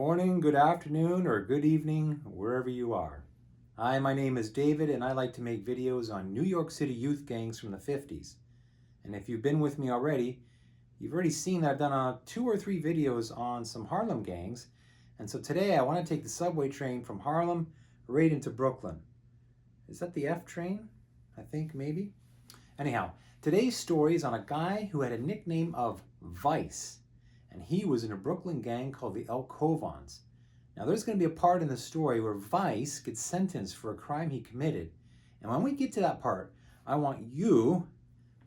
morning, good afternoon, or good evening, wherever you are. Hi, my name is David, and I like to make videos on New York City youth gangs from the 50s. And if you've been with me already, you've already seen that I've done 2 or 3 videos on some Harlem gangs. And so today I want to take the subway train from Harlem right into Brooklyn. Is that the F train? I think maybe. Anyhow, today's story is on a guy who had a nickname of Vice. And he was in a Brooklyn gang called the Elkovons. Now there's going to be a part in the story where Vice gets sentenced for a crime he committed. And when we get to that part, I want you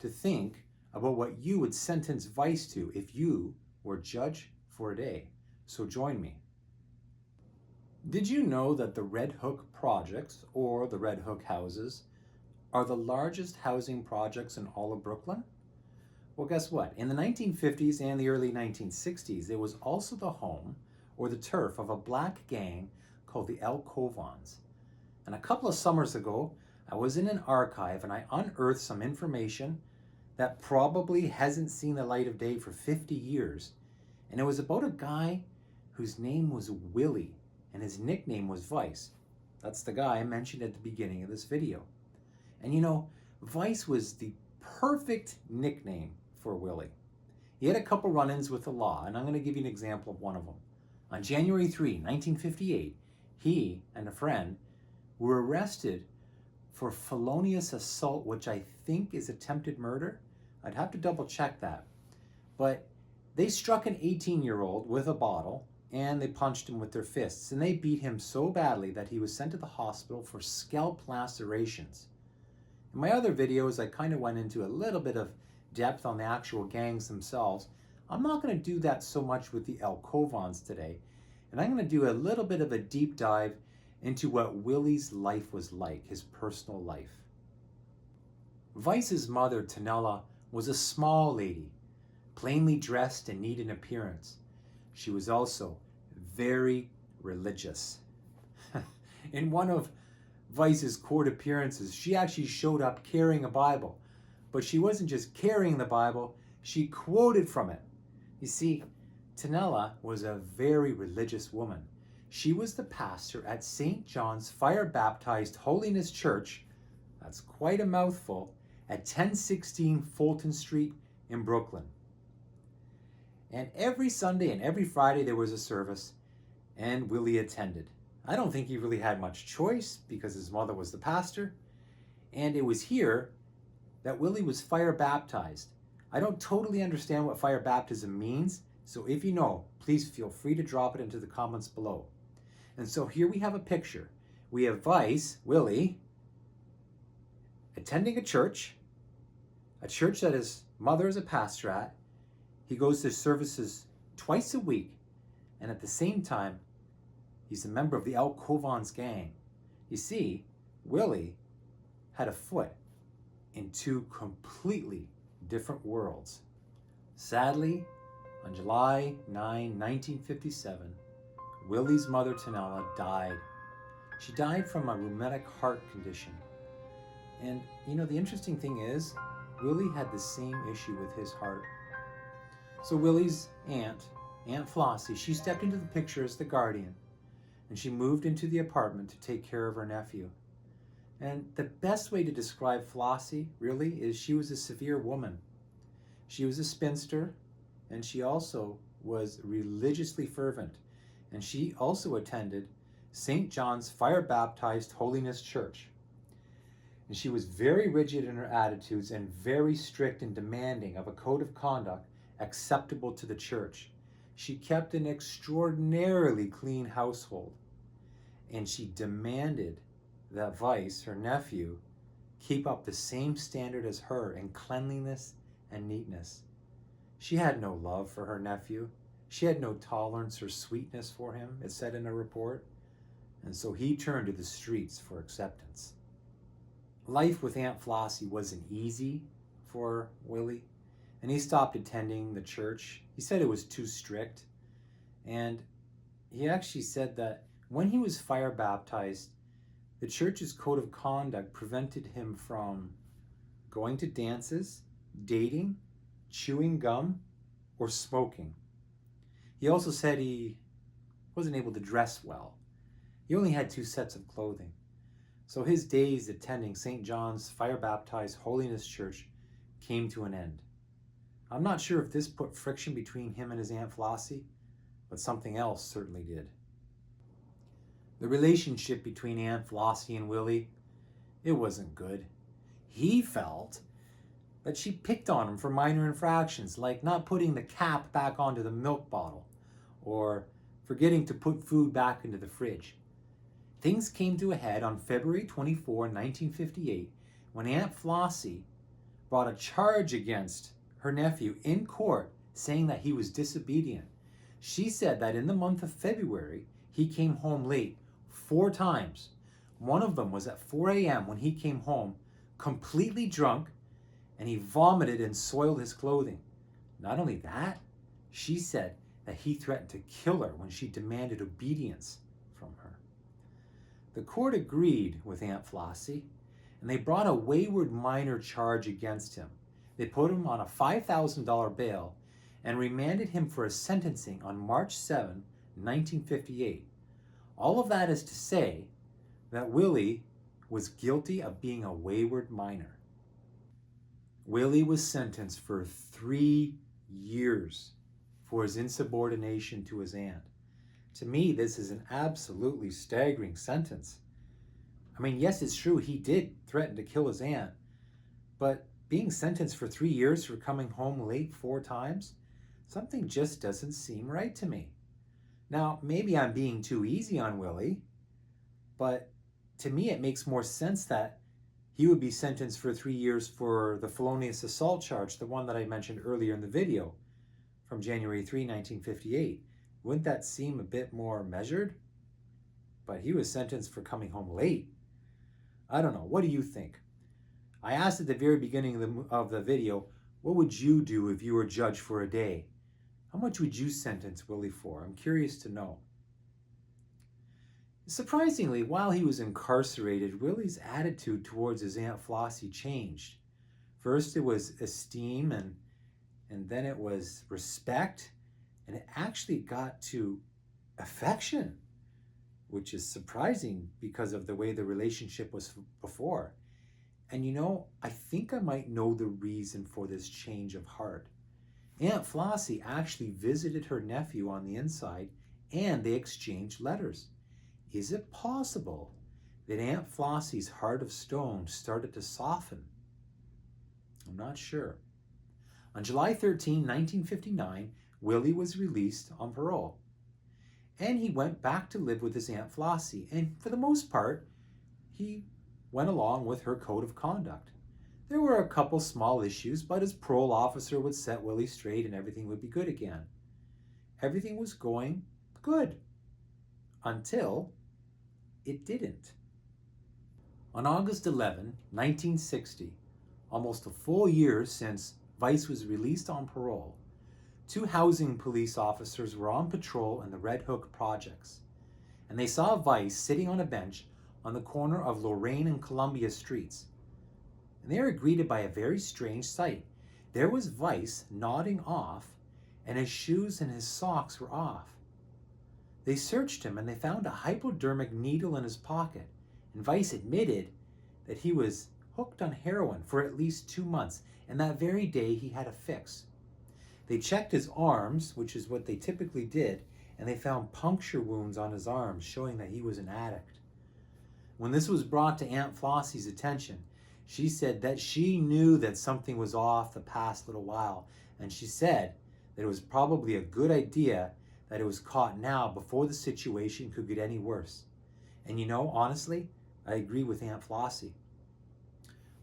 to think about what you would sentence Vice to if you were judge for a day. So join me. Did you know that the Red Hook projects, or the Red Hook houses, are the largest housing projects in all of Brooklyn? Well, guess what? In the 1950s and the early 1960s, it was also the home or the turf of a black gang called the Elkovons. And a couple of summers ago, I was in an archive and I unearthed some information that probably hasn't seen the light of day for 50 years. And it was about a guy whose name was Willie and his nickname was Vice. That's the guy I mentioned at the beginning of this video. And you know, Vice was the perfect nickname for Willie. He had a couple run-ins with the law, and I'm going to give you an example of one of them. On January 3, 1958, he and a friend were arrested for felonious assault, which I think is attempted murder. I'd have to double check that. But they struck an 18-year-old with a bottle, and they punched him with their fists, and they beat him so badly that he was sent to the hospital for scalp lacerations. In my other videos, I kind of went into a little bit of depth on the actual gangs themselves. I'm not going to do that so much with the Elkovons today, and I'm going to do a little bit of a deep dive into what Willie's life was like, his personal life. Vice's mother, Tanella, was a small lady, plainly dressed and neat in appearance. She was also very religious. In one of Vice's court appearances, she actually showed up carrying a Bible. But she wasn't just carrying the Bible, she quoted from it. You see, Tanella was a very religious woman. She was the pastor at St. John's Fire-Baptized Holiness Church, that's quite a mouthful, at 1016 Fulton Street in Brooklyn. And every Sunday and every Friday there was a service, and Willie attended. I don't think he really had much choice because his mother was the pastor, and it was here that Willie was fire baptized. I don't totally understand what fire baptism means, so if you know, please feel free to drop it into the comments below. And so here we have a picture. We have Vice, Willie, attending a church that his mother is a pastor at. He goes to services twice a week, and at the same time, he's a member of the Elkovons gang. You see, Willie had a foot in 2 completely different worlds. Sadly, on July 9, 1957, Willie's mother, Tanella, died. She died from a rheumatic heart condition. And you know, the interesting thing is, Willie had the same issue with his heart. So Willie's Aunt Flossie, she stepped into the picture as the guardian, and she moved into the apartment to take care of her nephew. And the best way to describe Flossie, really, is she was a severe woman. She was a spinster, and she also was religiously fervent. And she also attended St. John's Fire-Baptized Holiness Church. And she was very rigid in her attitudes and very strict and demanding of a code of conduct acceptable to the church. She kept an extraordinarily clean household, and she demanded that Vice, her nephew, keep up the same standard as her in cleanliness and neatness. She had no love for her nephew. She had no tolerance or sweetness for him, it said in a report. And so he turned to the streets for acceptance. Life with Aunt Flossie wasn't easy for Willie, and he stopped attending the church. He said it was too strict. And he actually said that when he was fire baptized, the church's code of conduct prevented him from going to dances, dating, chewing gum, or smoking. He also said he wasn't able to dress well. He only had 2 sets of clothing. So his days attending St. John's Fire-Baptized Holiness Church came to an end. I'm not sure if this put friction between him and his Aunt Flossie, but something else certainly did. The relationship between Aunt Flossie and Willie, it wasn't good. He felt that she picked on him for minor infractions, like not putting the cap back onto the milk bottle, or forgetting to put food back into the fridge. Things came to a head on February 24, 1958, when Aunt Flossie brought a charge against her nephew in court, saying that he was disobedient. She said that in the month of February, he came home late 4 times. One of them was at 4 a.m. when he came home completely drunk, and he vomited and soiled his clothing. Not only that, she said that he threatened to kill her when she demanded obedience from her. The court agreed with Aunt Flossie, and they brought a wayward minor charge against him. They put him on a $5,000 bail and remanded him for a sentencing on March 7, 1958. All of that is to say that Willie was guilty of being a wayward minor. Willie was sentenced for 3 years for his insubordination to his aunt. To me, this is an absolutely staggering sentence. I mean, yes, it's true, he did threaten to kill his aunt, but being sentenced for 3 years for coming home late 4 times, something just doesn't seem right to me. Now, maybe I'm being too easy on Willie, but to me it makes more sense that he would be sentenced for 3 years for the felonious assault charge, the one that I mentioned earlier in the video from January 3, 1958. Wouldn't that seem a bit more measured? But he was sentenced for coming home late. I don't know. What do you think? I asked at the very beginning of the video, what would you do if you were judged for a day? How much would you sentence Willie for? I'm curious to know. Surprisingly, while he was incarcerated, Willie's attitude towards his Aunt Flossie changed. First it was esteem, and then it was respect, and it actually got to affection, which is surprising because of the way the relationship was before. And you know, I think I might know the reason for this change of heart. Aunt Flossie actually visited her nephew on the inside, and they exchanged letters. Is it possible that Aunt Flossie's heart of stone started to soften? I'm not sure. On July 13, 1959, Willie was released on parole. And he went back to live with his Aunt Flossie, and for the most part, he went along with her code of conduct. There were a couple small issues, but his parole officer would set Willie straight and everything would be good again. Everything was going good until it didn't. On August 11, 1960, almost a full year since Vice was released on parole, 2 housing police officers were on patrol in the Red Hook projects, and they saw Vice sitting on a bench on the corner of Lorraine and Columbia streets. And they were greeted by a very strange sight. There was Vice nodding off, and his shoes and his socks were off. They searched him and they found a hypodermic needle in his pocket, and Vice admitted that he was hooked on heroin for at least 2 months, and that very day he had a fix. They checked his arms, which is what they typically did, and they found puncture wounds on his arms, showing that he was an addict. When this was brought to Aunt Flossie's attention, she said that she knew that something was off the past little while, and she said that it was probably a good idea that it was caught now before the situation could get any worse. And you know, honestly, I agree with Aunt Flossie.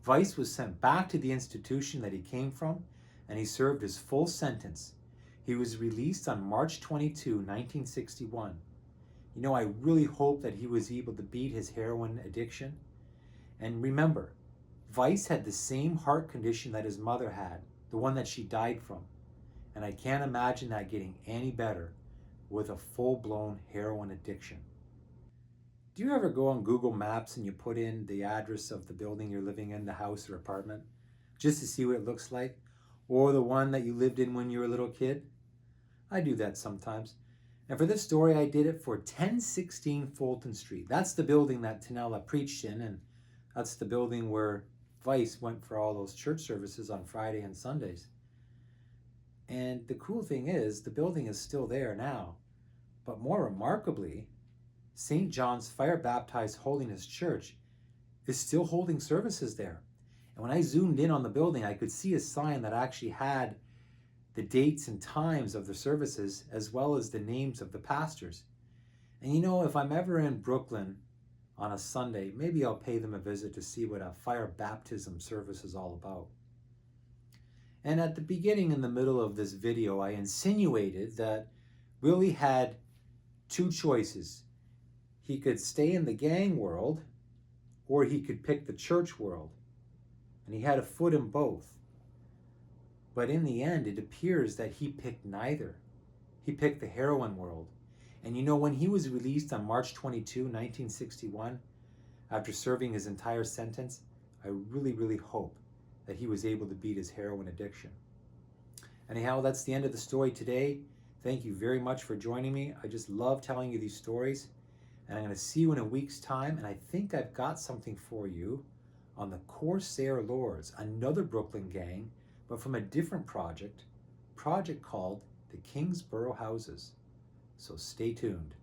Vice was sent back to the institution that he came from, and he served his full sentence. He was released on March 22, 1961. You know, I really hope that he was able to beat his heroin addiction. And remember, Vice had the same heart condition that his mother had, the one that she died from. And I can't imagine that getting any better with a full-blown heroin addiction. Do you ever go on Google Maps and you put in the address of the building you're living in, the house or apartment, just to see what it looks like? Or the one that you lived in when you were a little kid? I do that sometimes. And for this story, I did it for 1016 Fulton Street. That's the building that Tanella preached in, and that's the building where Vice went for all those church services on Friday and Sundays. And the cool thing is, the building is still there now. But more remarkably, St. John's Fire Baptized Holiness Church is still holding services there. And when I zoomed in on the building, I could see a sign that actually had the dates and times of the services, as well as the names of the pastors. And you know, if I'm ever in Brooklyn on a Sunday, maybe I'll pay them a visit to see what a fire baptism service is all about. And at the beginning and the middle of this video, I insinuated that Willie had two choices. He could stay in the gang world, or he could pick the church world. And he had a foot in both. But in the end, it appears that he picked neither. He picked the heroin world. And you know, when he was released on March 22, 1961, after serving his entire sentence, I really hope that he was able to beat his heroin addiction. Anyhow, that's the end of the story today. Thank you very much for joining me. I just love telling you these stories. And I'm going to see you in a week's time. And I think I've got something for you on the Corsair Lords, another Brooklyn gang, but from a different project called the Kingsborough Houses. So stay tuned.